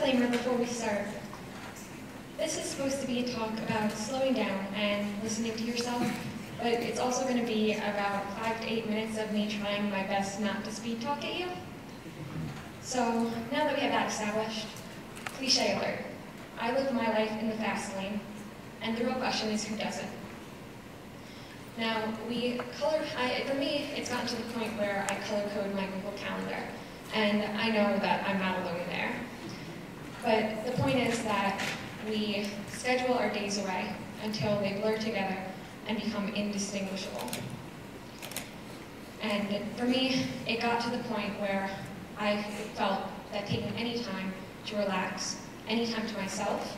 disclaimer before we start. This is supposed to be a talk about slowing down and listening to yourself, but it's also going to be about 5 to 8 minutes of me trying my best not to speed talk at you. So now that we have that established, cliche alert. I live my life in the fast lane, and the real question is who doesn't? Now, for me, it's gotten to the point where I color code my Google Calendar, and I know that I'm not alone there. But the point is that we schedule our days away until they blur together and become indistinguishable. And for me, it got to the point where I felt that taking any time to relax, any time to myself,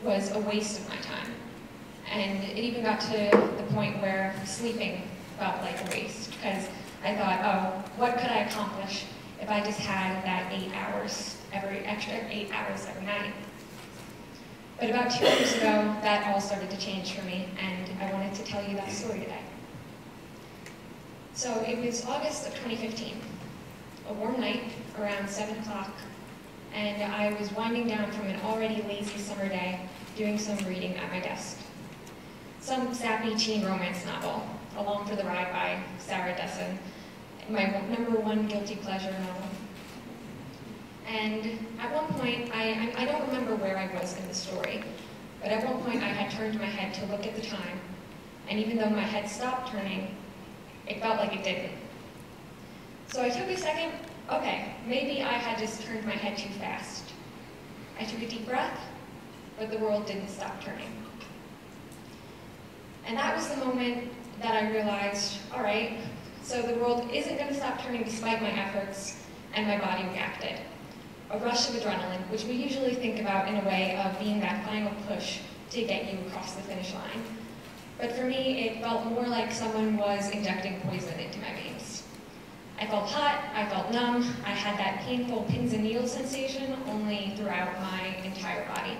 was a waste of my time. And it even got to the point where sleeping felt like a waste, because I thought, oh, what could I accomplish if I just had that extra 8 hours every night? But about 2 years ago, that all started to change for me, and I wanted to tell you that story today. So it was August of 2015, a warm night around 7 o'clock, and I was winding down from an already lazy summer day, doing some reading at my desk. Some sappy teen romance novel, Along for the Ride by Sarah Dessen, my #1 guilty pleasure novel. And at one point, I don't remember where I was in the story, but at one point I had turned my head to look at the time, and even though my head stopped turning, it felt like it didn't. So I took a second, okay, maybe I had just turned my head too fast. I took a deep breath, but the world didn't stop turning. And that was the moment that I realized, all right, so the world isn't going to stop turning despite my efforts, and my body reacted. A rush of adrenaline, which we usually think about in a way of being that final push to get you across the finish line. But for me, it felt more like someone was injecting poison into my veins. I felt hot, I felt numb, I had that painful pins and needles sensation only throughout my entire body.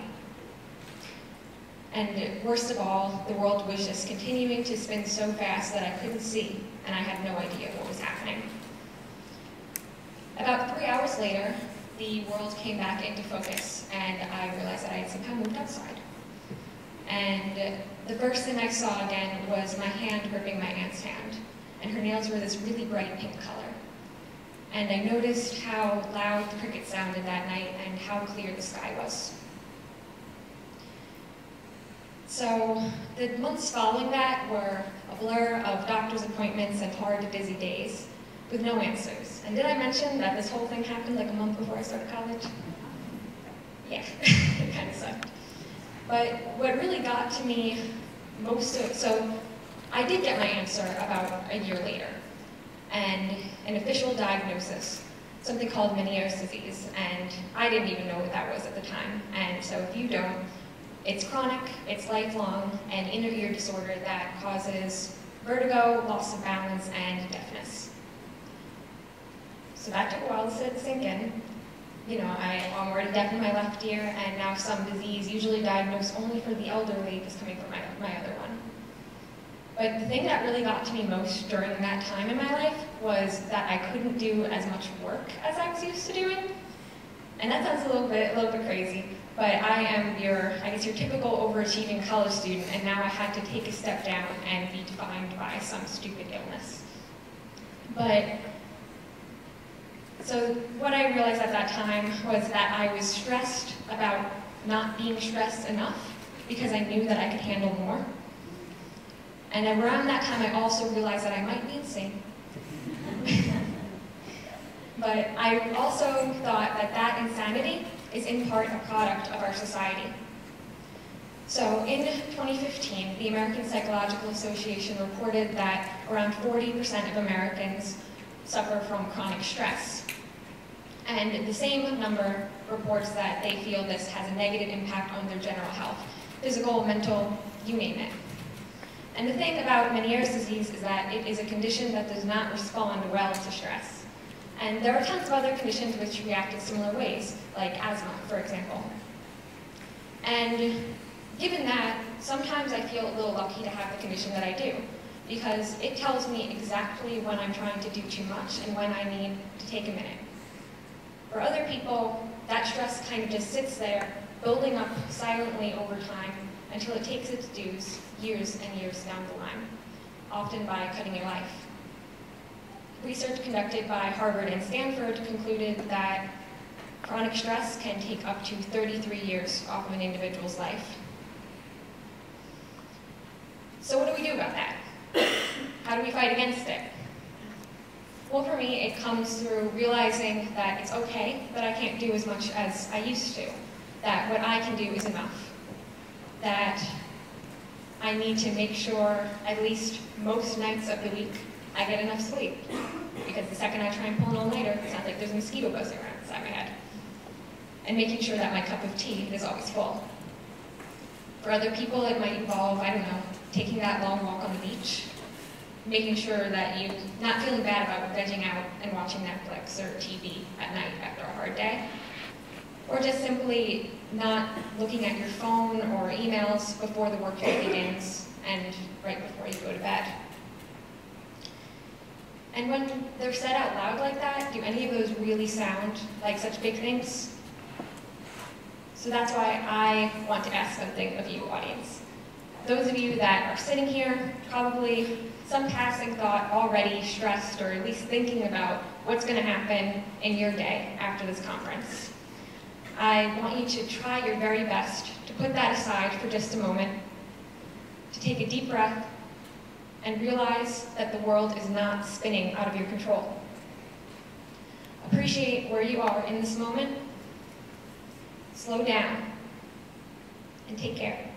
And worst of all, the world was just continuing to spin so fast that I couldn't see, and I had no idea what was happening. About 3 hours later, the world came back into focus, and I realized that I had somehow moved outside. And the first thing I saw again was my hand gripping my aunt's hand, and her nails were this really bright pink color. And I noticed how loud the crickets sounded that night and how clear the sky was. So the months following that were a blur of doctor's appointments and hard, busy days with no answers. And did I mention that this whole thing happened like a month before I started college? Yeah, it kind of sucked. But what really got to me so I did get my answer about a year later, and an official diagnosis, something called Meniere's disease, and I didn't even know what that was at the time. And so if you don't, it's chronic, it's lifelong, and inner ear disorder that causes vertigo, loss of balance, and deafness. So that took a while to sink in. You know, I'm already deaf in my left ear, and now some disease, usually diagnosed only for the elderly, is coming from my other one. But the thing that really got to me most during that time in my life was that I couldn't do as much work as I was used to doing. And that sounds a little bit crazy, but I am your typical overachieving college student, and now I had to take a step down and be defined by some stupid illness. So what I realized at that time was that I was stressed about not being stressed enough because I knew that I could handle more. And around that time, I also realized that I might be insane. But I also thought that that insanity is in part a product of our society. So in 2015, the American Psychological Association reported that around 40% of Americans suffer from chronic stress. And the same number reports that they feel this has a negative impact on their general health, physical, mental, you name it. And the thing about Meniere's disease is that it is a condition that does not respond well to stress. And there are tons of other conditions which react in similar ways, like asthma, for example. And given that, sometimes I feel a little lucky to have the condition that I do, because it tells me exactly when I'm trying to do too much and when I need to take a minute. For other people, that stress kind of just sits there, building up silently over time until it takes its dues years and years down the line, often by cutting your life. Research conducted by Harvard and Stanford concluded that chronic stress can take up to 33 years off of an individual's life. So what do we do about that? How do we fight against it? Well, for me, it comes through realizing that it's okay that I can't do as much as I used to, that what I can do is enough, that I need to make sure at least most nights of the week I get enough sleep, because the second I try and pull an all-nighter, it sounds like there's a mosquito buzzing around inside my head. And making sure that my cup of tea is always full. For other people, it might involve, I don't know, taking that long walk on the beach, making sure that you're not feeling bad about vegging out and watching Netflix or TV at night after a hard day, or just simply not looking at your phone or emails before the workday begins and right before you go to bed. And when they're said out loud like that, do any of those really sound like such big things? So that's why I want to ask something of you, audience. Those of you that are sitting here, probably some passing thought already stressed or at least thinking about what's going to happen in your day after this conference. I want you to try your very best to put that aside for just a moment, to take a deep breath and realize that the world is not spinning out of your control. Appreciate where you are in this moment, slow down, and take care.